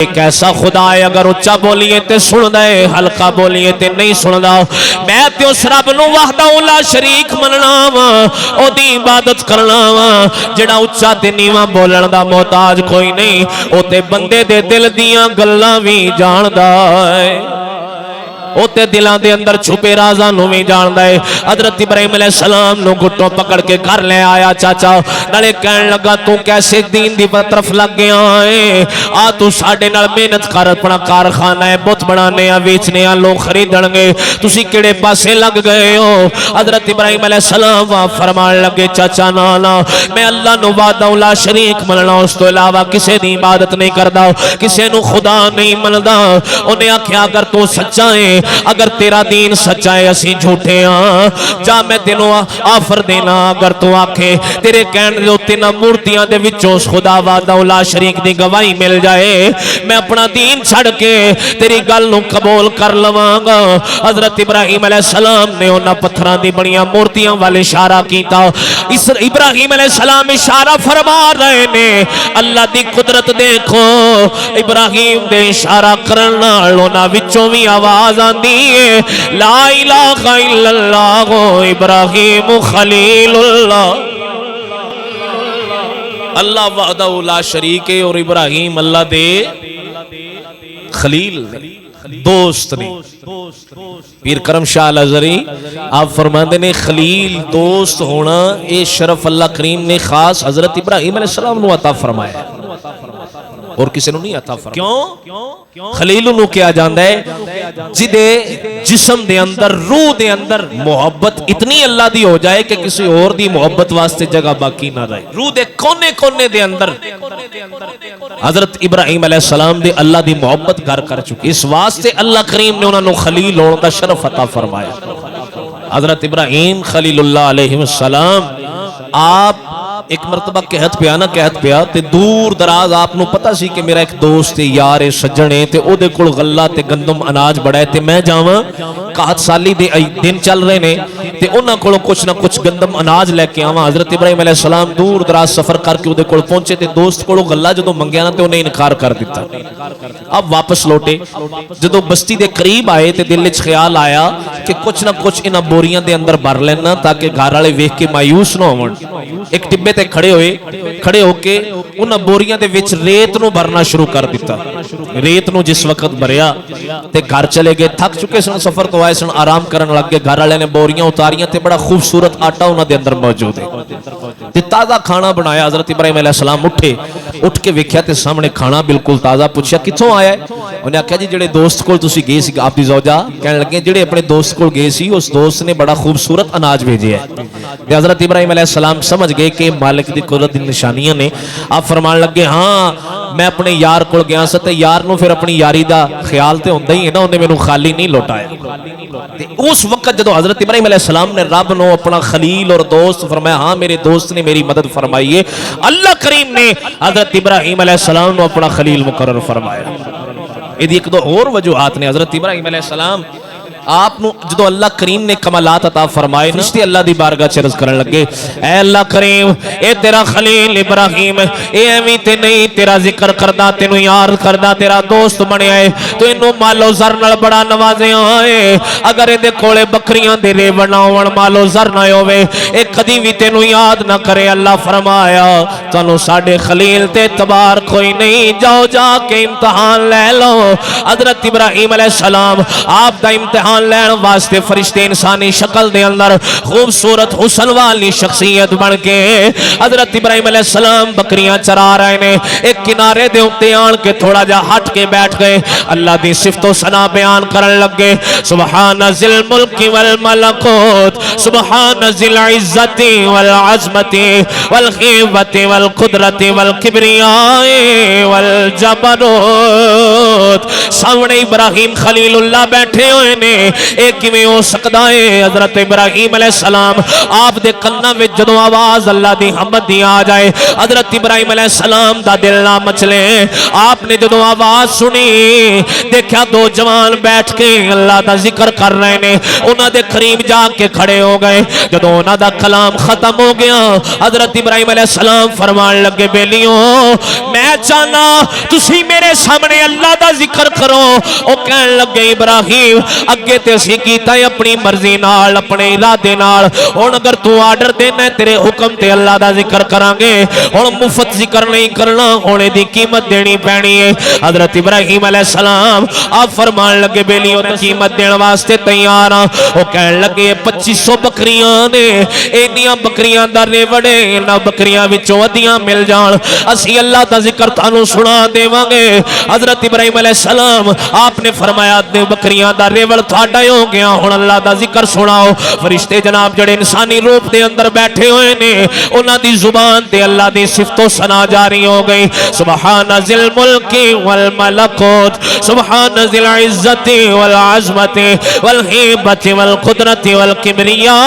ایک ایسا خدا ہے اگر اچھا بولیے تے سن دے ہلکا بولیے تے نہیں سن دا میں تے اس رب نو وحدہ لا شریک مننا وا او دی عبادت کرنا وا جڑا اچھا تے نیواں بولن دا محتاج کوئی نہیں او تے بندے دے دل دیاں گلاں وی جاندا ہے او تے دلاں دے اندر چھپے رازاں نو وی جاندا ہے حضرت ابراہیم علیہ السلام نو گھٹوں پکڑ کے گھر لے آیا چاچا نالے کہن لگا تو کیسے دین دی طرف لگ گیا ہے آ تو ساڈے نال محنت کر اپنا کارخانہ ہے بت بنانے آ ویچنے آ لوگ خریدن گے تسی کیڑے پاسے لگ گئے ہو حضرت ابراہیم علیہ السلام فرمان لگے چاچا نا میں اللہ نو وحدہ لا شریک مننا اس تو علاوہ کسے دی عبادت نہیں کردا کسے نو خدا نہیں مندا اونے آکھیا اگر تو سچا ہے اگر تیرا دین سچا ہے اسی جھوٹے ہاں جا میں تینوں آفر دینا اگر تو آکھے تیرے کہن جو تینا مورتیاں دے وچوں خدا وحدہ لا شریک دی گواہی مل جائے میں اپنا دین چھڑ کے تیری گل نو قبول کر لواں گا حضرت ابراہیم علیہ السلام نے انہاں پتھراں دی بڑیاں مورتیاں والے اشارہ کیتا ابراہیم علیہ السلام اشارہ فرما رہے نے اللہ دی قدرت دیکھو ابراہیم دے اشارہ کرن نال انہاں وچوں وی آواز لا الہ الا اللہ ابراہیم خلیل اللہ اللہ وحدہ لا شریک ہے اور ابراہیم اللہ دے خلیل دوست نے پیر کرم شاہ الازہری آپ فرماندے نے خلیل دوست ہونا اے شرف اللہ کریم نے خاص حضرت ابراہیم علیہ السلام نو عطا فرمایا ہے اور کسی نو نہیں عطا فرمایا کیوں خلیل نو کیا جاندا ہے جدے جسم دے اندر روح دے اندر محبت اتنی اللہ دی ہو جائے کہ کسی اور دی محبت واسطے جگہ باقی نہ رہے روح دے کونے کونے دے اندر حضرت ابراہیم علیہ السلام دے اللہ دی محبت گھر کر چکی اس واسطے اللہ کریم نے انہوں نے خلیل ہونے دا شرف عطا فرمایا حضرت ابراہیم خلیل اللہ علیہ السلام آپ ایک مرتبہ کہت پیا تے دور دراز آپ نو پتہ سی کہ میرا ایک دوست یار سجن ہے تے او دے کول غلہ تے گندم اناج بڑا ہے تے میں جاواں قحط سالی دے دن چل رہے نے تے انہاں کولوں کچھ نہ کچھ گندم اناج لے کے آواں حضرت ابراہیم علیہ السلام دور دراز سفر کر کے او دے کول پہنچے تے دوست کولوں غلہ جدوں منگیا نا تے انہیں انکار کر دیتا اب واپس لوٹے جدوں بستی دے قریب آئے تے دل وچ خیال آیا کہ کچھ نہ کچھ انہاں بوریاں دے اندر بھر لینا تاکہ گھر والے ویکھ کے مایوس نہ ہون ایک ٹبے تے کھڑے ہو کے انہاں بوریاں دے وچ ریت نو بھرنا شروع کر دیتا ریت نو جس وقت بھریا تے گھر چلے گئے تھک چکے سن سفر تو آئے سن آرام کرن لگ گئے گھر والے نے بوریاں اتاریاں تے بڑا خوبصورت آٹا انہاں دے اندر موجود ہے تے تازہ کھانا بنایا حضرت ابراہیم علیہ السلام اٹھ کے ویکھیا تے سامنے کھانا بالکل تازہ پوچھیا کتھوں آیا ہے انہیں کہا جی جڑے دوست کول تسی گئے سی آپ دی زوجہ کہنے لگے جڑے اپنے دوست کول گئے سی اس دوست نے بڑا خوبصورت اناج بھیجے ہے تے حضرت ابراہیم علیہ السلام سمجھ گئے کہ مالک دی قدرت دی نشانیاں نے آپ فرمان لگے ہاں میں اپنے یار کول گیا سا تے یار نو پھر اپنی یاری دا خیال تے ہوندا ہی ہے نا انہیں مینوں خالی نہیں لوٹایا تے اس وقت جدوں حضرت ابراہیم علیہ السلام نے رب نو اپنا خلیل اور دوست فرمایا ہاں میرے دوست نے میری مدد فرمائی ہے اللہ کریم نے حضرت ابراہیم علیہ السلام نو اپنا خلیل مقرر فرمایا ایدی ایک دو اور وجوہات نے حضرت ابراہیم علیہ السلام آپ نو جدو اللہ کریم نے کمالات عطا فرمائے فرشتے اللہ دی بارگاہ چ عرض کرن لگے اے اللہ کریم اے تیرا خلیل ابراہیم اے ایویں تے نہیں تیرا ذکر کردا تینو یاد کردا تیرا دوست بنیا ہے تو اینو مالو زر نال بڑا نوازیا ہے اگر اے دے کولے بکریاں دے ریوڑ نہ ہون مالو زر نہ ہوے اے کدی وی تینو یاد نہ کرے اللہ فرمایا تانوں ساڈے خلیل تے اعتبار کوئی نہیں جاؤ جا کے امتحان لے لو حضرت ابراہیم علیہ السلام آپ دا امتحان لین واسطے فرشتے انسانی شکل دے اندر خوبصورت حسن والی شخصیت بن کے حضرت ابراہیم علیہ السلام بکریاں چرا رہے نے ایک کنارے دے اوتے آن کے تھوڑا جا ہٹ کے بیٹھ گئے اللہ دی صفت و ثنا بیان کرن لگے سبحان ذی الملک والملکوت سبحان ذی العزت والعظمت والخیبت والقدرت والکبریاء والجبروت موت سامنے ابراہیم خلیل اللہ بیٹھے ہوئے نے ایک کیویں ہو سکدا ہے حضرت ابراہیم علیہ السلام آپ دے کنا وچ جدوں آواز اللہ دی حمد دی آ جائے حضرت ابراہیم علیہ السلام دا دل نہ مچلے آپ نے جدوں آواز سنی دیکھا دو جوان بیٹھ کے اللہ دا ذکر کر رہے نے انہاں دے قریب جا کے کھڑے ہو گئے جدوں انہاں دا کلام ختم ہو گیا حضرت ابراہیم علیہ السلام فرمان لگے بیلیوں میں چاہنا تسی میرے سامنے اللہ دا ذکر کرو او کہن لگے ابراہیم اگے تے اسی کیتا ہے اپنی مرضی نال اپنے ارادے نال ہن اگر تو آرڈر دینا ہے تیرے حکم تے اللہ دا ذکر کران گے ہن مفت ذکر نہیں کرنا ہونے دی قیمت دینی پینی ہے حضرت ابراہیم علیہ السلام آپ فرمان لگے بیلیوں تے قیمت دین واسطے تیار ہاں او کہن لگے 2500 بکریاں نے اینیاں بکریاں دا ریوڑے انہاں بکریاں وچوں ادیاں مل جان اسی اللہ دا ذکر تانوں سنا دیواں گے حضرت ابراہیم علیہ السلام آپ نے فرمایا دے بکریاں دا ریوڑ تھاڈا ہو گیا ہن اللہ دا ذکر سناؤ فرشتے جناب جڑے انسانی روپ دے اندر بیٹھے ہوئے نے انہاں دی زبان تے اللہ دی صفت و ثنا جاری ہو گئی سبحان ذی الملک والملکوت سبحان ذی العزت والعظمت والہیبت والقدرت والکبریاء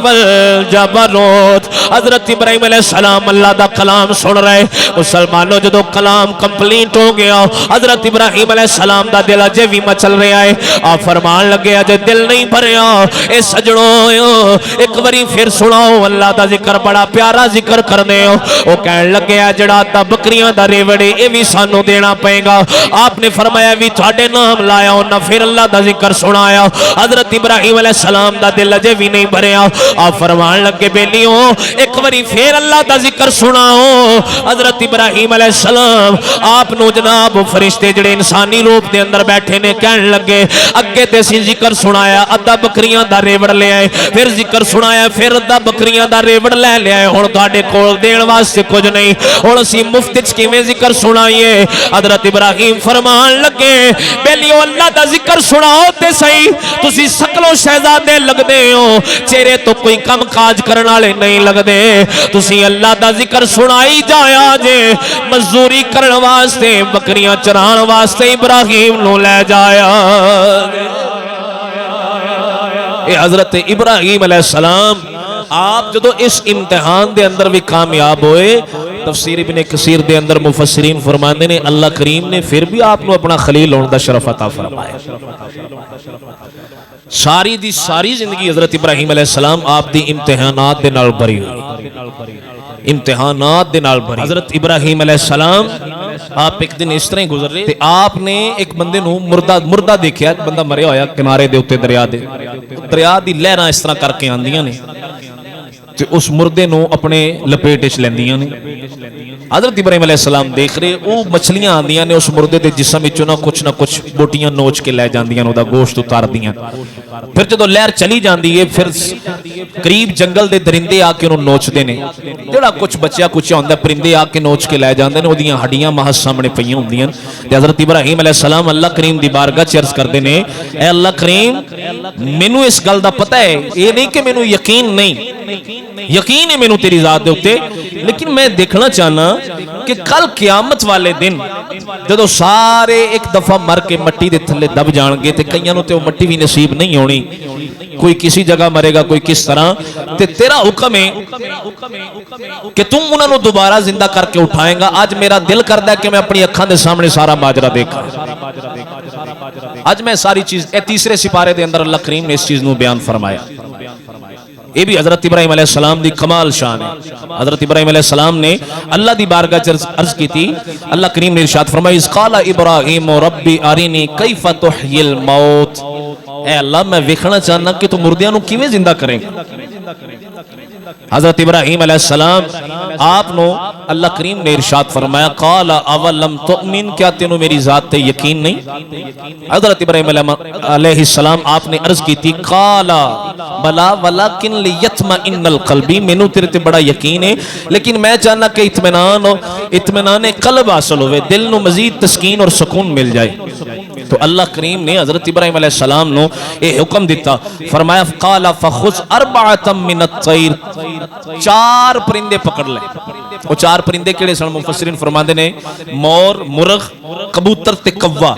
والجبروت حضرت ابراہیم علیہ السلام اللہ دا کلام سن رہے مسلمانوں جدو کلام کمپلیٹ ہو گیا حضرت ابراہیم علیہ السلام دا دل اجے بھی مچل رہا ہے آپ فرمان لگے اجے دل نہیں بھریا اے سجنوں ایک باری پھر سناؤ اللہ دا ذکر بڑا پیارا ذکر کرنے ہو وہ کہن لگے جڑا دا بکریاں دا ریوڑے اے بھی سانو دینا پائے گا آپ نے فرمایا بھی تھوڑے نام لایا انہاں پھر اللہ دا ذکر سنایا حضرت ابراہیم علیہ السلام دا دل اجے بھی نہیں بھریا آپ فرمان لگے بیلیوں ایک باری پھر اللہ دا ذکر سناؤ حضرت ابراہیم علیہ السلام آپ نو جناب فرشتے جڑے انسانی روپ دے اندر بیٹھے نے کہن لگے اگے تے سی ذکر سنایا ادھا بکریاں دا ریوڑ لے آئے پھر ذکر سنایا پھر ادھا بکریاں دا ریوڑ لے آئے ہن تہاڈے کول دین واسطے کچھ نہیں ہن اسی مفت وچ کیویں ذکر سنائیے حضرت ابراہیم فرمان لگے بیلیو اللہ دا ذکر سناؤ تے صحیح تسی سکلو شہزادے لگدے ہو چہرے تو کوئی کم کاج کرن والے نہیں لگدے تسی اللہ دا ذکر سنائی جایا جے مزدوری کرن واسطے بکریاں چران واسطے ابراہیم نو لے جایا اے حضرت ابراہیم علیہ السلام آپ جدو اس امتحان دے اندر بھی کامیاب ہوئے تفسیر ابن کثیر دے اندر مفسرین فرماندے نے اللہ کریم نے پھر بھی آپ نو اپنا خلیل ہونے دا شرف عطا فرمایا ساری دی ساری زندگی حضرت ابراہیم علیہ السلام آپ دی امتحانات دے نال بری ہوئی امتحانات دے نال بری حضرت ابراہیم علیہ السلام آپ ایک دن اس طرح گزر رہے آپ نے ایک بندے نو مردہ دیکھیا ایک بندہ مریا ہویا کنارے دے اتے دریا دی لہراں اس طرح کر کے آندیاں نے تے اس مردے نو اپنے لپیٹ وچ لیندیاں نے حضرت ابراہیم علیہ السلام دیکھ رہے وہ مچھلیاں آندیاں نے اس مردے دے جسم وچوں نہ کچھ بوٹیاں نوچ کے لے جاندیاں نے دا گوشت اتار دیاں پھر جدوں لہر چلی جاندی ہے پھر قریب جنگل دے درندے آ کے انہوں نوچ دینے جڑا کچھ بچیا ہوندا پرندے آ کے نوچ کے لے جاندے نے اودیاں ہڈیاں محض سامنے پیاں ہوندیاں تے حضرت ابراہیم علیہ السلام اللہ کریم دی بارگاہ چ عرض کردے نے اے اللہ کریم مینوں اس گل دا پتہ ہے یہ نہیں کہ مینوں یقین نہیں یقین ہے مینوں تیری ذات دے اوتے لیکن میں دیکھنا چاہنا کہ کل قیامت والے دن جدو سارے ایک دفعہ مر کے مٹی دے تھلے دب جان گے تے کئیاں نوں تے وہ مٹی بھی نصیب نہیں ہونی کوئی کسی جگہ مرے گا کوئی کس طرح تے تیرا حکم ہے کہ تم انہاں نوں دوبارہ زندہ کر کے اٹھائیں گا آج میرا دل کردا ہے کہ میں اپنی اکھاں دے سامنے سارا ماجرا دیکھاں آج میں ساری چیز اے تیسرے سپارے دے اندر اللہ کریم نے اس چیز نو بیان فرمایا یہ بھی حضرت ابراہیم علیہ السلام دی کمال شان ہے حضرت ابراہیم علیہ السلام نے اللہ دی بارگاہ عرض کی تھی اللہ کریم نے ارشاد فرمایا اذ قال ابراہیم ربی ارینی کیف تحیی الموت اے اللہ میں ویکھنا چاہنا کہ تو مردیاں نو کیویں زندہ کریں حضرت ابراہیم علیہ السلام آپ نو اللہ کریم نے ارشاد فرمایا قال اولم تؤمن کیا تینوں میری ذات تے یقین نہیں حضرت ابراہیم علیہ السلام آپ نے عرض کی تھی قال بلا ولکن لیطمئن القلب مینوں تیرے تے بڑا یقین ہے لیکن میں چاہنا کہ اطمینان قلب حاصل ہوئے دل نو مزید تسکین اور سکون مل جائے تو اللہ کریم نے حضرت ابراہیم علیہ السلام نو یہ حکم دیتا فرمایا قال فخذ اربعۃ من الطیر 4 پرندے پکڑ لے وہ چار پرندے کیڑے سن؟ مفسرین فرماندے نے مور، مرغ، کبوتر تے کوا،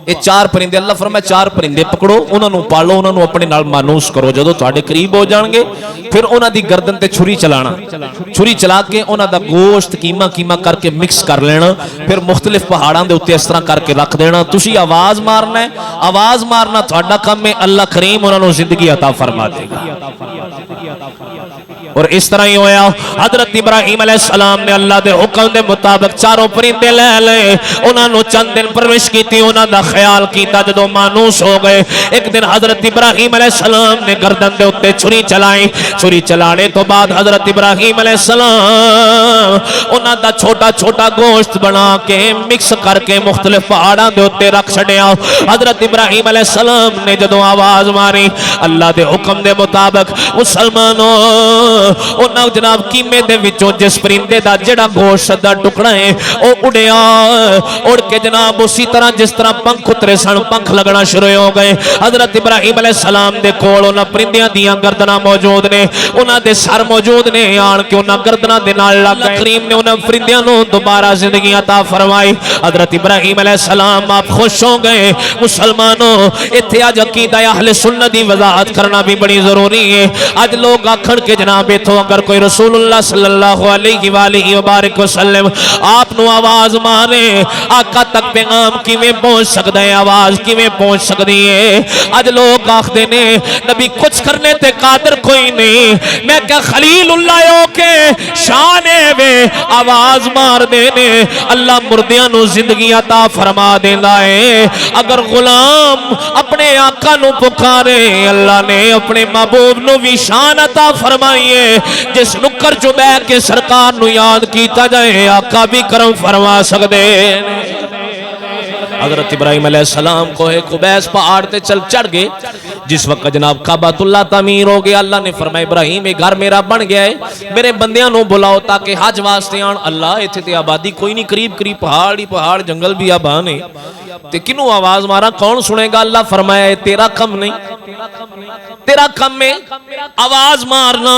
یہ چار پرندے اللہ فرمایا چار پرندے پکڑو، انہاں نوں پالو، انہاں نوں اپنے نال مانوس کرو، جدوں تہاڈے قریب ہو جان گے پھر انہاں دی گردن تے چھری چلانا، چھری چلا کے انہاں دا گوشت کیما کیما کر کے مکس کر لینا، پھر مختلف پہاڑاں دے اوتے اس طرح کر کے رکھ دینا، تسی آواز مارنا ہے، آواز مارنا تہاڈا کم ہے، اللہ کریم انہاں نوں زندگی عطا فرما دے گا۔ اور اس طرح ہی ہویا، حضرت ابراہیم علیہ السلام نے اللہ دے حکم دے مطابق چاروں پرندے لے لے، انہاں نوں چند دن پرورش کیتی، انہاں دا خیال کیتا، جدوں مانوس ہو گئے ایک دن حضرت ابراہیم علیہ السلام نے گردن دے اوتے چھری چلائی، چھری چلانے تو بعد حضرت ابراہیم علیہ السلام انہاں دا چھوٹا چھوٹا گوشت بنا کے مکس کر کے مختلف پہاڑاں دے اوتے رکھ چھڈیا۔ حضرت ابراہیم علیہ السلام نے جدوں آواز ماری اللہ دے حکم دے مطابق، مسلمانوں انہاں جناب کیمے دے وچوں جس پرندے دا جڑا گوشت دا ٹکڑا ہے او اڑیا، اڑ کے جناب اسی طرح جس طرح پنکھ اترے سن پنکھ لگنا شروع ہو گئے۔ حضرت ابراہیم علیہ السلام دے کول انہاں پرندیاں دیاں گردناں موجود نے، انہاں دے سر موجود نے، آن کے انہاں گردناں دے نال لگ کریم نے انہاں پرندیاں نوں دوبارہ زندگی عطا فرمائی۔ حضرت ابراہیم علیہ السلام آپ خوش ہو گئے۔ مسلمانوں ایتھے اج عقیدہ اہل سنت دی وضاحت کرنا بھی بڑی ضروری ہے۔ اج لوگ آکھن کے جناب ایتھوں اگر کوئی رسول اللہ صلی اللہ علیہ وآلہ وبارک وسلم آپ نو آواز مارے آقا تک پیغام کیویں پہنچ سکدا ہے، آواز کیویں پہنچ سکدی ہے؟ اج لوگ آکھدے نے نبی کچھ کرنے تے قادر کوئی نہیں، میں کیا خلیل اللہ ہو کے شان وے آواز مار دینے، اللہ مردیاں نو زندگی عطا فرما دیندا ہے۔ اگر غلام اپنے آقا نو پکارے اللہ نے اپنے محبوب نو بھی شان عطا فرمائیے، جس نکر جو بے کے سرکار نو یاد کیتا جائے آقا بھی کرم فرما سکدے۔ حضرت ابراہیم علیہ السلام کوہ قبیس پہاڑ تے چڑھ گئے، جس وقت جناب کعبۃ اللہ تعمیر ہو گیا، اللہ نے فرمایا ابراہیم یہ گھر میرا بن گیا ہے، میرے بندیاں نو بلاؤ تاکہ حج واسطے آن۔ اللہ ایتھے تے آبادی کوئی نہیں، قریب قریب پہاڑ ہی پہاڑ، جنگل بھی آبان ہے، تے کنوں آواز مارا، کون سنے گا؟ اللہ فرمایا تیرا کم نہیں، تیرا کم میں آواز مارنا،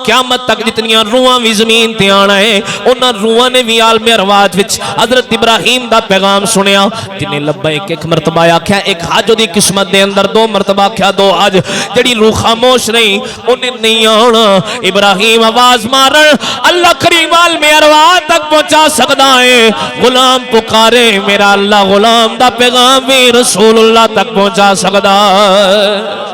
قیامت تک جتنیاں روحاں بھی زمین تے آنا ہے، انہاں روحاں نے بھی عالم ارواح وچ حضرت ابراہیم دا پیغام سنیا، جنہیں لبیک ایک مرتبہ آکھیا، ایک حج دی قسمت دے اندر دو مرتبہ آکھیا، دو حج، جڑی روح خاموش رہی انہیں نہیں آنا۔ ابراہیم آواز مارن اللہ کریم عالم ارواح تک پہنچا سکدا ہے، غلام پکارے میرا اللہ غلام دا پیغام بھی رسول اللہ تک پہنچا سکدا ہے۔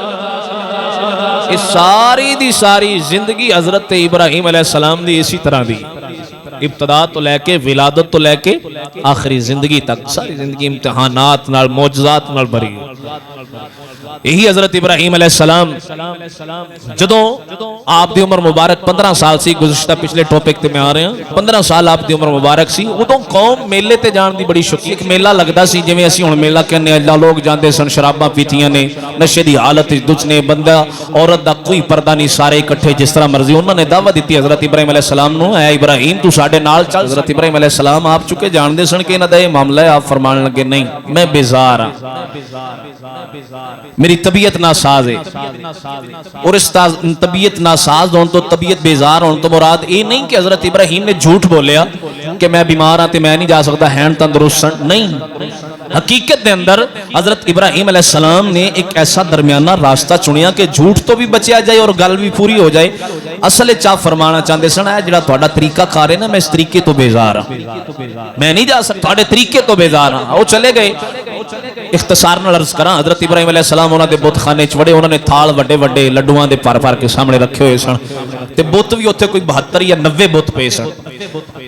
اس ساری دی ساری زندگی حضرت ابراہیم علیہ السلام دی اسی طرح دی، ابتدا تو لے کے ولادت تو لے کے آخری زندگی تک ساری زندگی امتحانات نال معجزات نال بھری۔ یہی حضرت ابراہیم علیہ السلام جدوں آپ دی عمر مبارک 15 سال سی، گزشتہ پچھلے ٹاپک تے میں آ رہے ہیں، 15 سال آپ دی عمر مبارک سی، ادوں قوم میلے تے جان دی بڑی شوقین، ایک میلہ لگدا سی جویں اسی ہن میلہ کہنے اللہ، لوگ جاندے سن، شراباں پیتیاں نے، نشے دی حالت وچ دچ نے، بندہ عورت دا کوئی پردہ نہیں، سارے اکٹھے جس طرح مرضی۔ انہوں نے دعوت دیتی حضرت ابراہیم علیہ السلام نو، اے ابراہیم تو ساڈے نال چل۔ حضرت ابراہیم علیہ السلام آپ چکے جاندے سن کہ انہاں دا یہ معاملہ ہے، آپ فرمان لگے نہیں میں بیزار ہاں، میری طبیعت ناساز ہے، اور اس طبیعت ناساز ہون تو طبیعت بیزار ہون تو مراد یہ نہیں کہ حضرت ابراہیم نے جھوٹ بولیا کہ میں بیمار ہاں تے میں نہیں جا سکتا، ہیں تندرست نہیں۔ حقیقت دے اندر حضرت ابراہیم علیہ السلام نے ایک ایسا درمیانہ راستہ چنیا کہ جھوٹ تو بھی بچیا جائے اور گل بھی پوری ہو جائے۔ اصل چاہ فرمانا چاہتے سن ہے جڑا تہاڈا طریقہ کار ہے نا، میں اس طریقے تو بیزار ہاں، میں نہیں جا سکتا، تہاڈے طریقے تو بیزار ہاں۔ وہ چلے گئے، اختصار نال عرض کراں، حضرت ابراہیم علیہ السلام انہاں دے بت خانے چ وڑے، انہاں نے تھال وڈے وڈے لڈواں دے پر پر کے سامنے رکھے ہوئے سن، تے بت بھی اوتھے کوئی 72 یا 90 بت پے سن،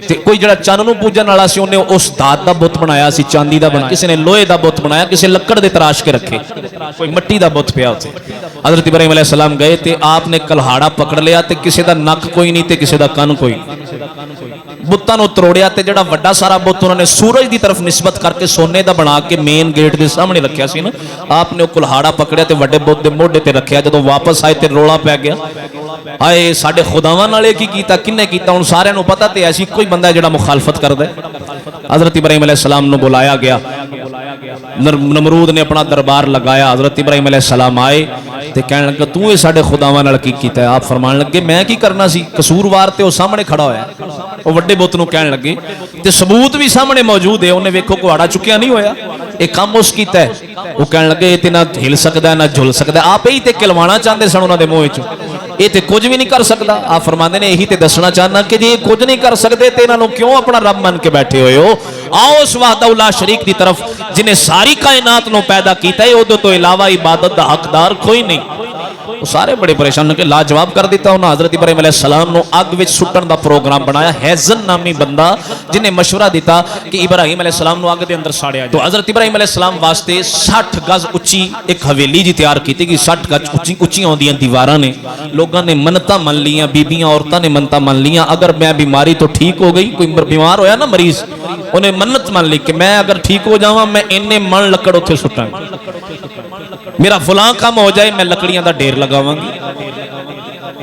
تے کوئی جڑا چن نوں پوجن والا سی انہیں اس دات دا بت بنایا سی، چاندی دا بنا، کسی نے لوہے دا بت بنایا، کسی لکڑ دے تراش کے رکھے، کوئی مٹی دا بت پیا اوتھے۔ حضرت ابراہیم علیہ السلام گئے تے آپ نے کلہاڑا پکڑ لیا تے کسی دا نک کوئی نہیں تے کسی دا کن کوئی نہیں، بتاں نوں تروڑیا تے جڑا وڈا سارا بت انہوں نے سورج دی طرف نسبت کر کے سونے دا بنا کے مین گیٹ دے سامنے رکھیا سی نا، آپ نے کلہاڑا پکڑیا تے وڈے بت دے موڈے تے رکھیا، جدوں واپس آئے تے رولا پی گیا، ہائے ساڈے خداواں نال کی کیتا، کنے کیتا؟ ہن سارے نوں پتہ تے ایسی کوئی بندہ ہے جڑا مخالفت کردا ہے۔ حضرت ابراہیم علیہ السلام نوں بلایا گیا، نمرود نے اپنا دربار لگایا، حضرت ابراہیم علیہ السلام آئے تے کہنے لگا تو یہ ساڈے خداواں نال کی کیتا ہے؟ آپ فرمان لگے میں کی کرنا سی، قصوروار تے وہ سامنے کھڑا ہویا ہے۔ وہ وڈے بت نو کہنے لگے تے ثبوت بھی سامنے موجود ہے، انہیں ویکھو کہاڑا چکیا نہیں ہویا، ایک کام اس کیتا ہے۔ وہ کہنے لگے یہ تے نہ ہل سکدا ہے نہ جھل سکدا ہے، آپ ہی تے کلوانا چاہندے سن انہاں دے منہ وچوں، یہ تے کچھ بھی نہیں کر سکدا۔ آپ فرماندے نے یہی تے دسنا چاہنا کہ جی یہ کچھ نہیں کر سکتے تے انہاں نوں کیوں اپنا رب من کے بیٹھے ہوئے ہو؟ آؤ اس وحدہ لا شریک دی طرف جنہیں ساری کائنات نو پیدا کیتا ہے، اودے تو علاوہ عبادت دا حقدار کوئی نہیں۔ وہ سارے بڑے پریشان کہ لاجواب کر دیتا انہاں حضرت ابراہیم علیہ السلام نو اگ وچ سٹن دا پروگرام بنایا۔ ہیزن نامی بندہ جنہیں مشورہ دیتا کہ ابراہیم علیہ السلام نو اگ دے اندر ساڑیا جائے، تو حضرت ابراہیم علیہ السلام واسطے 60 گز اچھی ایک حویلی جی تیار کی تھی کہ 60 گز اچھی ہوندیاں دیواراں نے، لوگاں نے منتاں من لیاں، بیبیاں عورتاں نے منتاں من لیاں، اگر میں بیماری تو ٹھیک ہو گئی، کوئی بیمار ہویا نا مریض، انہیں منت من لی کہ میں اگر ٹھیک ہو جاواں میں انہیں من لکڑ اتھے سٹاں، میرا فلاں کام ہو جائے میں لکڑیاں دا ڈھیر لگاواں گی۔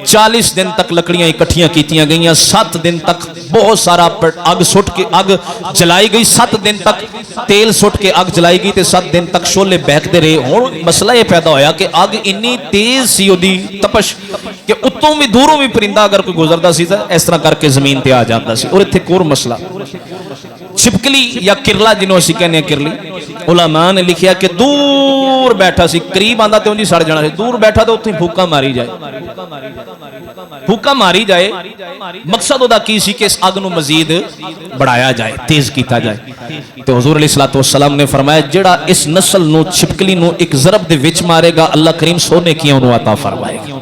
40 دن تک لکڑیاں اکٹھیاں کیتیاں گئیاں، 7 دن تک بہت سارا اگ سٹ کے اگ جلائی گئی، 7 دن تک تیل سٹ کے اگ جلائی گئی تے 7 دن تک شولے بہکتے رہے۔ ہن مسئلہ یہ پیدا ہویا کہ اگ اتنی تیز سی اودی تپش کہ اتوں بھی دوروں بھی پرندہ اگر کوئی گزردا سی تے اس طرح کر کے زمین تے آ جاندا سی۔ اور ایتھے ایک اور مسئلہ چھپکلی یا کرلا جنوں اسی کہنے ہیں کرلی، علماء نے لکھیا کہ دور بیٹھا سی، قریب آندا تے اونجی سڑ جانا سی، دور بیٹھا تے اوتھے پھوکا ماری جائے، پھوکا ماری جائے، مقصد ادا کی سی کہ اس اگ نو مزید بڑھایا جائے، تیز کیتا جائے۔ تو حضور علیہ الصلوۃ والسلام نے فرمایا جڑا اس نسل نو چھپکلی نو ایک ضرب دے وچ مارے گا اللہ کریم سونے کی انہوں عطا فرمائے گا۔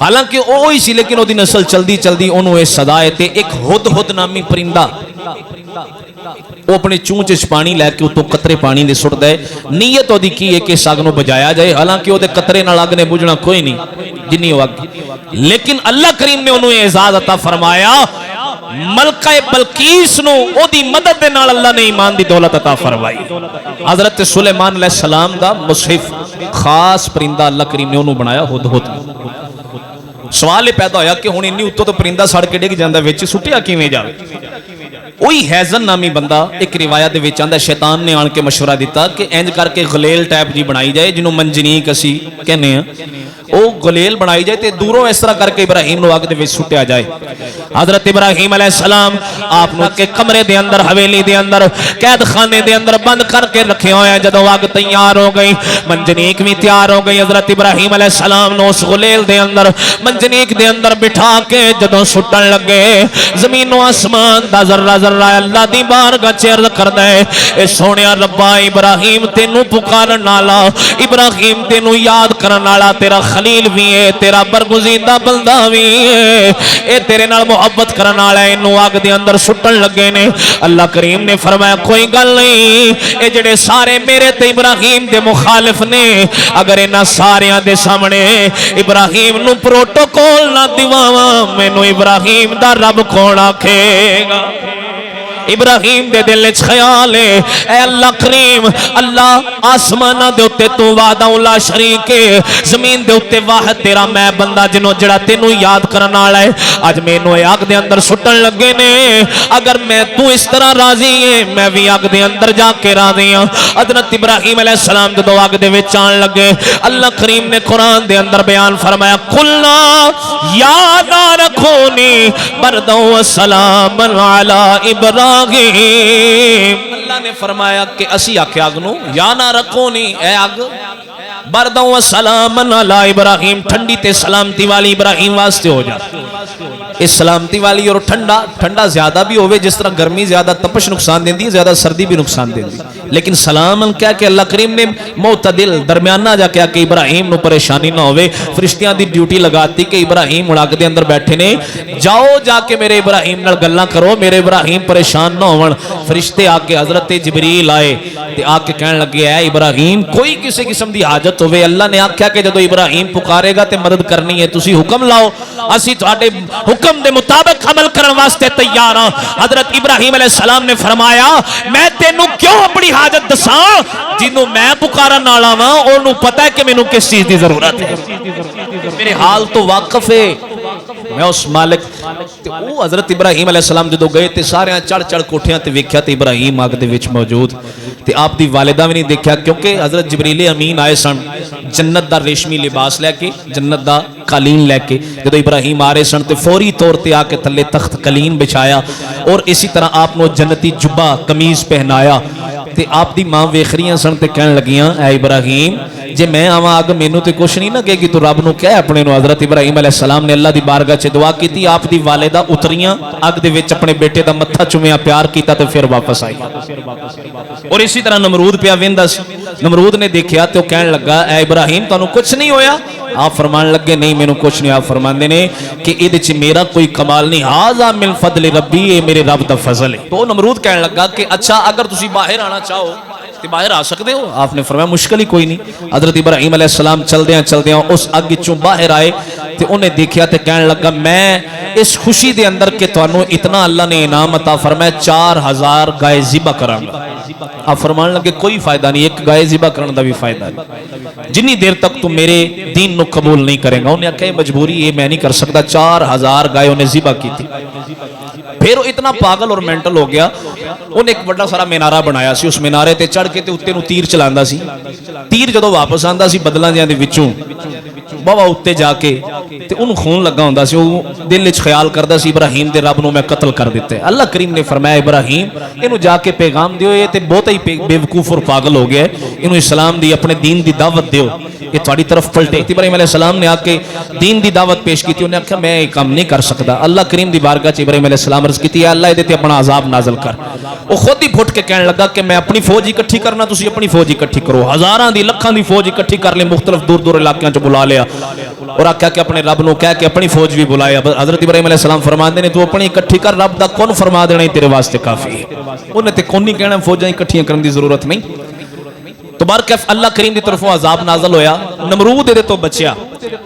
حالانکہ وہی سی لیکن وہ دی نسل چلدی چلدی انہوں اس صدائے تے ایک ہد ہد نامی پرندہ وہ اپنے چونچ پانی لے کے تو قطرے پانی دے سٹ دے، نیت وہ دی کی ہے کہ اس آگ نو بجایا جائے، حالانکہ وہ دے قطرے نال آگ نے بجھنا کوئی نہیں جنی وہ آگ، لیکن اللہ کریم نے انہوں اعزاز عطا فرمایا، ملکہ بلقیس نو او دی مدد دے نال اللہ نے ایمان دی دولت عطا فرمائی۔ حضرت سلیمان علیہ السلام دا مصحف خاص پرندہ اللہ کریم نے انہوں بنایا ہد ہد۔ سوال یہ پیدا ہویا کہ ہن انی اتوں تو پرندہ سڑ کے ڈگ جاندا وچ سٹیا کیویں جاوے؟ وہی ہیزن نامی بندہ ایک روایت دے وچ آندا شیطان نے آن کے مشورہ دیتا کہ انج کر کے غلیل ٹائپ جی بنائی جائے جنوں منجنیق اسی کہنے ہیں، او غلیل بنائی جائے تے دوروں اس طرح کر کے ابراہیم نو اگ دے وچ سٹیا جائے۔ حضرت ابراہیم علیہ السلام آپ نو کے کمرے دے اندر حویلی دے اندر قید خانے دے اندر بند کر کے رکھے ہوئے ہیں۔ جدوں اگ تیار ہو گئی، منجنیق بھی تیار ہو گئی، حضرت ابراہیم علیہ السلام نو اس غلیل دے اندر منجنیق دے اندر بٹھا کے جدوں سٹن لگے، زمین و آسمان دا ذرہ ذرہ اللہ دی بارگاہ چ عرض کردا ہے، اے سونیا ربا ابراہیم تینوں پکارن والا، ابراہیم تینوں یاد کرن والا تیرا خلیل بھی ہے، تیرا برگزیدہ بندہ بھی ہے، اے تیرے نال محبت کرن والا ہے، اینو اگ دے اندر سٹن لگے نے۔ اللہ کریم نے فرمایا کوئی گل نہیں، اے جڑے سارے میرے تے ابراہیم دے مخالف نے، اگر انہاں ساریاں دے سامنے ابراہیم نو پروٹوکول نہ دیواواں، مینوں ابراہیم دا رب کون آکھے گا؟ ابراہیم دے دل وچ خیال ہے، اے اللہ کریم، اللہ آسماناں دے اوتے تو وحدہ لا شریک ہے، زمین دے اوتے واحد تیرا میں بندہ جنوں جڑا تینوں یاد کرن والا ہے، اج مینوں اگ دے اندر سٹن لگے نے، اگر میں تو اس طرح راضی ہے میں بھی اگ دے اندر جا کے راضی ہاں۔ حضرت ابراہیم علیہ السلام جدوں اگ دے وچ آن لگے، اللہ کریم نے قرآن دے اندر بیان فرمایا قلنا یا نار کونی بردا وسلاما علی ابراہیم، اللہ نے فرمایا کہ اسی آکھیا اگ نو یا نہ رکھو نہیں، اے اگ بردا و سلاما علی ابراہیم، ٹھنڈی تے سلامتی والی ابراہیم واسطے ہو جا۔ اس سلامتی والی اور ٹھنڈا زیادہ بھی ہوئے، جس طرح گرمی زیادہ تپش نقصان دیندی ہے، زیادہ سردی بھی نقصان دیندی، لیکن سلامن کیا کہ اللہ کریم نے معتدل درمیانہ جا کیا کہ ابراہیم نو پریشانی نہ ہوئے۔ فرشتیاں دی ڈیوٹی لگاتی کہ ابراہیم اڑاگ دے اندر بیٹھے نے، جاؤ جا کے میرے ابراہیم نال گلاں کرو، میرے ابراہیم پریشان نہ ہون۔ فرشتے آ کے حضرت جبریل آئے تے آ کے کہنے لگے اے ابراہیم کوئی کسی قسم دی حاجت ہوئے، اللہ نے آکھیا کہ جدو ابراہیم پکارے گا تے مدد کرنی ہے، تسی حکم لاؤ، اسی تہاڈے حکم دے مطابق عمل کرن واسطے تیار ہاں۔ حضرت ابراہیم علیہ السلام نے فرمایا میں تینوں کیوں اپنی حاجت دساں، جنوں میں پکارن والا واں اونوں پتہ ہے کہ مینوں کس چیز دی ضرورت ہے، میرے حال تو واقف ہے، میں اس مالک تے او حضرت ابراہیم علیہ السلام جدو گئے تے سارے چڑھ چڑھ کوٹھیاں تے ویکھیا تے ابراہیم اگ دے وچ موجود تے آپ دی والدہ بھی نہیں دیکھیا کیونکہ حضرت جبریل امین آئے سن جنت دا ریشمی لباس لے کے جنت دا قالین لے کے جدو ابراہیم آ رہے سن تے فوری طور تے آ کے تھلے تخت قالین بچھایا اور اسی طرح آپ نو جنتی جبہ قمیض پہنایا تے آپ دی ماں ویکھ رہیاں سن تے کہن لگیاں اے ابراہیم جے میں آواں اگ مینوں تے کچھ نہیں نہ کہے گی تو رب نو کہے اپنے نو۔ حضرت ابراہیم علیہ السلام نے اللہ دی بارگاہ چ دعا کیتی آپ دی والدہ اتریاں اگ دے وچ اپنے بیٹے دا متھا چومیا پیار کیتا تے پھر واپس آئی۔ اور اسی طرح نمرود پیا ویندا سی نمرود نے دیکھیا تے او کہن لگا اے ابراہیم تانوں کچھ نہیں ہویا؟ آپ فرمان لگے نہیں مینوں کچھ نہیں۔ آپ فرماندے نے کہ اے دے چ میرا کوئی کمال نہیں، ھذا من فضل ربی، اے میرے رب دا فضل ہے۔ تو نمرود کہن لگا کہ اچھا اگر تسی باہر آنا چاہو تے باہر آ سکتے ہو؟ آپ نے فرمایا مشکل ہی کوئی نہیں۔ حضرت ابراہیم علیہ السلام چلدیاں اس اگ چوں باہر آئے تے انہیں دیکھیا تے کہن لگا میں اس خوشی دے اندر کہ تانوں اتنا اللہ نے انعام عطا فرمایا 4000 گائے ذبح کراں گا۔ آپ فرمان لگے کوئی فائدہ نہیں، ایک گائے ذبح کرن دا بھی فائدہ نہیں جنی دیر تک تو میرے دین نو قبول نہیں کرے گا۔ انہیں کہا مجبوری یہ میں نہیں کر سکتا۔ 4000 گائے انہیں ذبح کی تھی۔ پھر وہ اتنا پاگل اور مینٹل ہو گیا، انہیں ایک بڑا سارا مینارہ بنایا سی، اس مینارے تے چڑھ کے تے اتے نو تیر چلاندا سی۔ تیر جدو واپس آندا سی بدلاں دیاں دے وچوں بابا اتے جا کے تے انہوں خون لگا ہوندا سی، وہ دل وچ خیال کردا سی ابراہیم دے رب نو میں قتل کر دیتا ہے۔ اللہ کریم نے فرمایا ابراہیم انہوں جا کے پیغام دیو، یہ تے بہت ہی بے وقوف اور پاگل ہو گیا ہے، انہوں اسلام دی اپنے دین دی دعوت دیو، یہ تھوڑی طرف پلٹے۔ ابراہیم علیہ السلام نے آ کے دین دی دعوت پیش کی تھی، انہوں نے کہا میں یہ کام نہیں کر سکتا۔ اللہ کریم دی بارگاہ چ ابراہیم علیہ السلام عرض کی تھی اللہ یہ تے اپنا عذاب نازل کر۔ وہ خود ہی پھٹ کے کہنے لگا کہ میں اپنی فوج اکٹھی کرنا، تسی اپنی فوج اکٹھی کرو۔ ہزاراں دی لکھاں دی فوج اکٹھی کر لیں، مختلف دور دور علاقیاں چ بلا لیا اور آکھیا کہ اپنے رب نو کہہ کے اپنی فوج بھی بلایا۔ حضرت ابراہیم علیہ السلام فرماندے نے تو اپنی اکٹھی کر، رب دا کون فرما دینا ہی تیرے واسطے کافی ہے۔ انہیں تے کون نہیں کہنا فوجاں اکٹھیاں کرن دی ضرورت نہیں۔ تو بارکیف اللہ کریم دی طرفوں عذاب نازل ہویا، نمرود دے تو بچیا،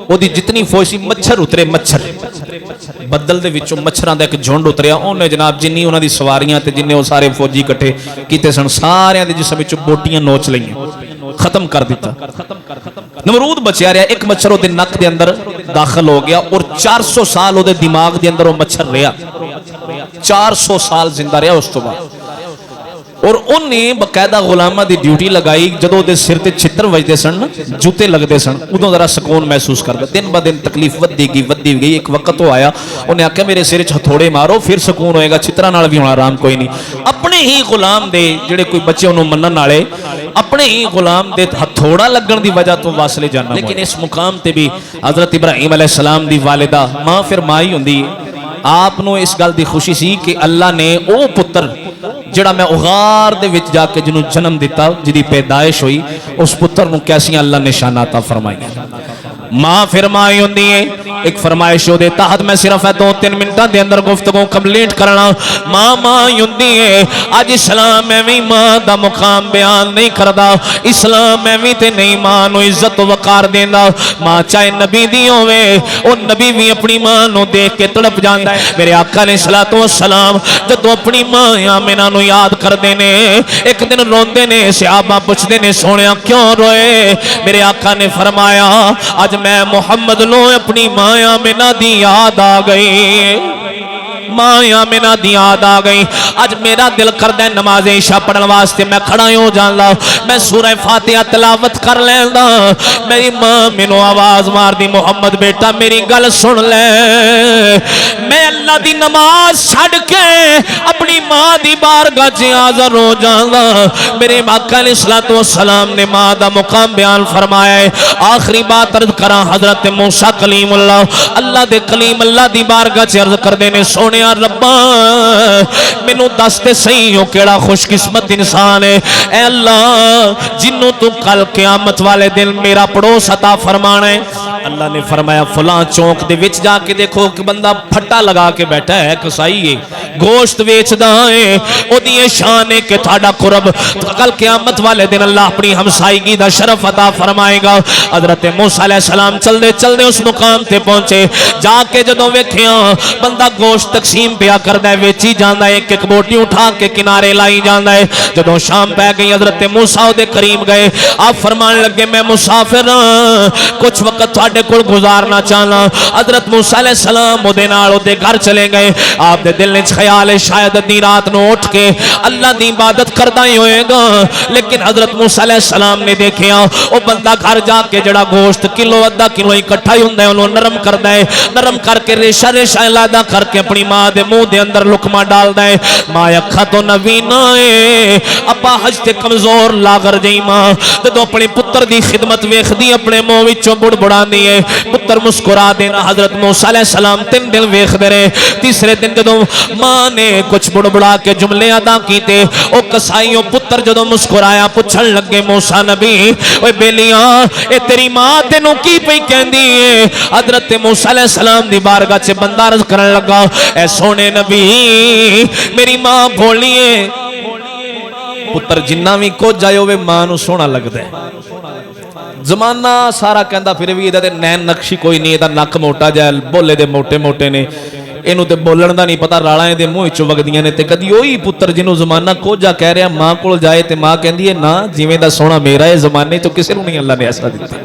وہ دی جتنی فوج سی مچھر اترے، مچھر بدل دے وچوں مچھراں دا ایک جھنڈ اتریا، انہیں جناب جنی انہاں دی سواریاں تے جننے وہ سارے فوجی اکٹھے کیتے سن سارے دے جسم وچوں بوٹیاں نوچ لئیاں، ختم کر دیتا۔ نمرود بچیا رہا، ایک مچھر وہ دے نک دے اندر داخل ہو گیا اور 400 سال وہ دے دماغ دے اندر وہ مچھر رہا، 400 سال زندہ رہا اس تو بعد۔ اور انہیں باقاعدہ غلامہ دی ڈیوٹی لگائی، جدو دے سر تے چھتر وجدے سن، جوتے لگدے سن، ادوں ذرا سکون محسوس کردا۔ دن با دن تکلیف ودی گئی، ایک وقت ہو آیا انہیں آکھیا میرے سر وچ ہتھوڑے مارو پھر سکون ہوئے گا، چھتراں نال بھی ہونا آرام کوئی نہیں۔ اپنے ہی غلام دے جڑے کوئی بچے انہوں منن والے، اپنے ہی غلام دے ہتھوڑا لگن دی وجہ تو واصلے جانا۔ لیکن اس مقام تے بھی حضرت ابراہیم علیہ السلام دی والدہ ماں پھر ماں ہی ہوندی ہے، آپ نو اس گل دی خوشی سی کہ اللہ نے او پتر جڑا میں اغار دے وچ جا کے جنوں جنم دیتا، جدی پیدائش ہوئی، اس پتر نو کیسی اللہ نشانات فرمائی۔ ماں فرمائی ہوندی ہے، ایک فرمائش ہو دے تحت میں صرف 2-3 منٹاں دے اندر گفتگو کمپلیٹ کرنا۔ ماں ہوندی ہے، آج اسلام میں بھی ماں دا مقام بیان نہیں کردا، اسلام میں بھی تے نہیں ماں نو عزت و وقار دیندا۔ ماں چاہے نبی دی ہوے، او نبی بھی اپنی ماں نو دیکھ کے تڑپ جاندا ہے۔ میرے آقا علیہ الصلوۃ والسلام جدوں اپنی ماں آمنہ نو یاد کردے نے، ایک دن روندے نے، صحابہ پوچھدے نے سونیا کیوں روئے؟ میرے آقا نے فرمایا آج میں محمد نو اپنی ماں آمنہ دی یاد آ گئی، ماں آمنہ دی یاد آ گئی۔ آج میرا دل کردہ ہے نماز عشاء پڑھن واسطے میں کھڑا ہو جاندا، میں سورہ فاتحہ تلاوت کر لیندا، میری ماں مینوں آواز مار دی محمد بیٹا میری گل سن لے، میں اللہ دی نماز چھڈ کے اپنی ماں دی بارگاہ چ حاضر ہو جاندا۔ میرے آقا علیہ الصلوۃ والسلام نے ماں دا مقام بیان فرمایا ہے۔ آخری بات عرض کراں، حضرت موسیٰ کلیم اللہ دے کلیم اللہ دی بارگاہ چ عرض کردے نے سونے ربا مینوں دس تے صحیح ہو کیڑا خوش قسمت انسان ہے، اے اللہ جنوں تو کل قیامت والے دن میرا پڑوس عطا فرمانا ہے۔ اللہ نے فرمایا فلاں چوک دے وچ جا کے دیکھو کہ بندہ پھٹا لگا کے بیٹھا ہے، کسائی ہے، گوشت ویچدا ہے، او دی شان ہے کہ تہاڈا قرب کل قیامت والے دن اللہ اپنی ہمسائیگی دا شرف عطا فرمائے گا۔ حضرت موسیٰ علیہ السلام چلدے چلدے اس مقام تے پہنچے، جا کے جدوں ویکھیا بندہ گوشت تقسیم پیا کردا ہے، ویچی جاندا ہے، ایک ایک بوٹی اٹھا کے کنارے لائی جاندا ہے۔ جدوں شام پہ گئی حضرت موسیٰ دے قریب گئے، آپ فرمان لگے میں مسافر ہاں، کچھ وقت تہاڈے تواڈے کول گزارنا چاہنا. حضرت موسیٰ علیہ السلام دے نال دے گھر چلے گئے. آپ دے دل وچ خیال ہے شاید ادھی رات نو اٹھ کے اللہ دی عبادت کردا ہی ہوئے گا, لیکن حضرت موسیٰ علیہ السلام نے دیکھیا او بندہ گھر جا کے جڑا گوشت کلو ادھا کلو اکٹھا ہی ہوندا ہے انہوں نرم کردا ہے, نرم کر کے ریشہ ریشہ علیحدہ کر کے اپنی ماں دے منہ دے اندر لقمہ ڈالدا ہے. ماں اکھا تو نوینا ہے ابا حج تے کمزور لاغر جئی ماں جدوں اپنے پتر دی خدمت ویکھدی اپنے منہ وچوں بڑبڑاندی ہے. پتر مسکرا دینا. حضرت موسیٰ علیہ السلام 3 دن ویکھدے رہے. تیسرے دن جدوں ماں نے کچھ بڑبڑا کے جملے ادا کیتے او کسائیوں پتر جدوں مسکرایا پوچھن لگے موسیٰ نبی اوے بیلیاں اے تیری ماں تینوں کی پئی کہندی ہے؟ حضرت موسیٰ علیہ السلام دی بارگاہ چ بندہ عرض کرن لگا اے سونے نبی میری ماں بھولی ہے. پتر جنہ بھی کو جائے ہوئے ماں نو سونا لگدا ہے. زمانہ سارا کہندا پھر بھی یہ نین نقشی کوئی نہیں, یہ نک موٹا جائے بولے دے موٹے موٹے نے اینو تے بولن دا نہیں پتا راڑاں دے منہ وچوں وگدیاں نے. تے کدی وہی پتر جنوں زمانہ کو جا کہہ رہا ماں کول جائے تے ماں کہندی ہے نا جویں دا سونا میرا ہے زمانے تو کسے نوں نہیں اللہ نے ایسا دتا.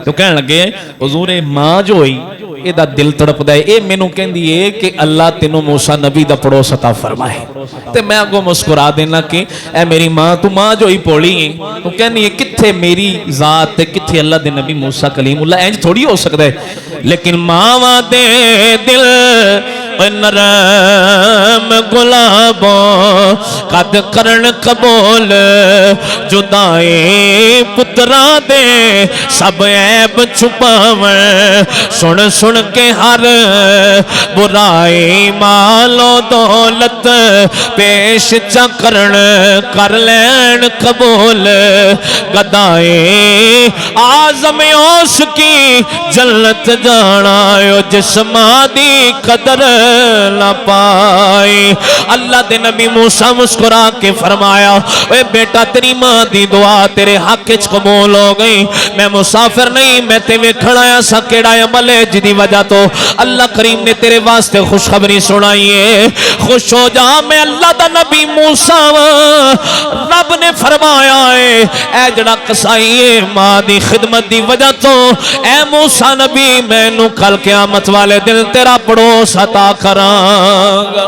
تو کہن لگے حضور ماں جو ہوئی اے دا دل تڑپدا ہے, اے مینوں کہندی ہے کہ اللہ تینوں موسیٰ نبی دا پڑوس عطا فرمائے. تے میں اگوں مسکرا دینا کہ اے میری ماں تو ماں جو ہی پولی ہے تو کہنی ہے کتھے میری ذات تے کتھے اللہ دے نبی موسیٰ کلیم اللہ اینج تھوڑی ہو سکتا ہے. لیکن ماں دے دل نرم گلابوں قد کرن قبول جدائے پترا دے سب عیب چھپاویں سن سن کے ہر برائی مال و دولت پیش چا کرن کر لین قبول گدائے آزم اوس کی جنت جانا جسماں دی قدر نہ پائی. اللہ دے نبی موسیٰ مسکرا کے فرمایا اے بیٹا تیری ماں دی دعا تیرے حق وچ قبول ہو گئی. میں مسافر نہیں, میں تے ویکھن آیا سا کیڑا عمل ہے جدی وجہ تو اللہ کریم نے تیرے واسطے خوشخبری سنائی ہے. خوش ہو جا میں اللہ دا نبی موسیٰ رب نے فرمایا ہے اے جڑا قصائی ہے ماں دی خدمت دی وجہ تو اے موسیٰ نبی میں نو کل قیامت والے دن تیرا پڑوس عطا کراں گا.